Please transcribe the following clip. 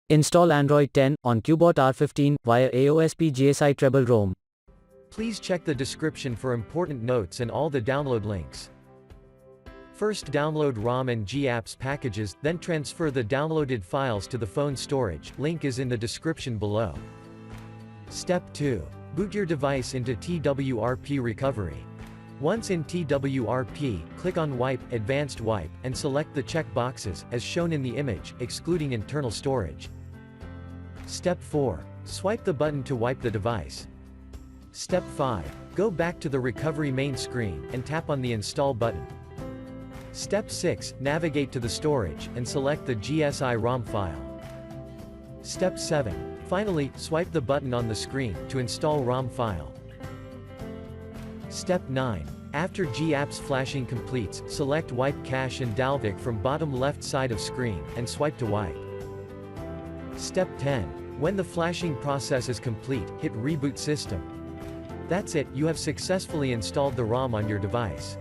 Install Android 10 on Cubot R15 via AOSP GSI Treble ROM. Please check the description for important notes and all the download links. First download ROM and GApps packages, then transfer the downloaded files to the phone storage, link is in the description below. Step 2. Boot your device into TWRP recovery. Once in TWRP, click on Wipe, Advanced Wipe, and select the check boxes, as shown in the image, excluding internal storage. Step 4. Swipe the button to wipe the device. Step 5. Go back to the recovery main screen, and tap on the Install button. Step 6. Navigate to the storage, and select the GSI ROM file. Step 7. Finally, swipe the button on the screen, to install ROM file. Step 9. After GApps flashing completes, select Wipe Cache and Dalvik from bottom left side of screen, and swipe to wipe. Step 10. When the flashing process is complete, hit Reboot System. That's it, you have successfully installed the ROM on your device.